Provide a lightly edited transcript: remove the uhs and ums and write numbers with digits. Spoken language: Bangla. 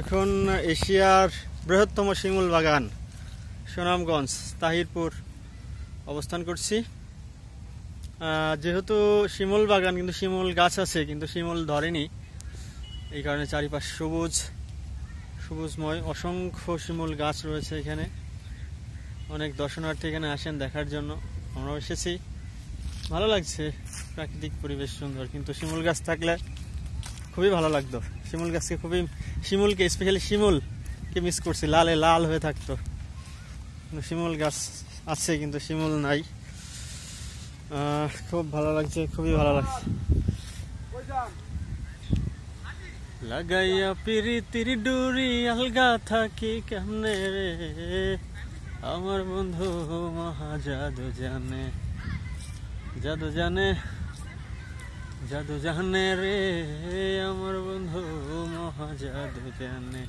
এখন এশিয়ার বৃহত্তম শিমুল বাগান সুনামগঞ্জ তাহিরপুর অবস্থান করছি। যেহেতু শিমুল বাগান কিন্তু শিমুল গাছ আছে কিন্তু শিমুল ধরেনি, এই কারণে চারিপাশ সবুজময় অসংখ্য শিমুল গাছ রয়েছে এখানে। অনেক দর্শনার্থী এখানে আসেন দেখার জন্য, আমরাও এসেছি। ভালো লাগছে, প্রাকৃতিক পরিবেশ সুন্দর, কিন্তু শিমুল গাছ থাকলে খুবই ভালো লাগতো। শিমুলকে স্পেশালি শিমুলকে মিস করছি, লালে লাল হয়ে থাকতো। শিমুল গাছ আছে কিন্তু শিমুল নাই। খুব ভালো লাগছে, খুবই ভালো লাগছে। লাগাইয়া পিরিতির ডুরি আলগা থাকি কেমনে রে, আমার বন্ধু মহা জাদু জানে, জাদু জানে, জাদু জানে রে, আমার বন্ধু মহা জাদু জানে।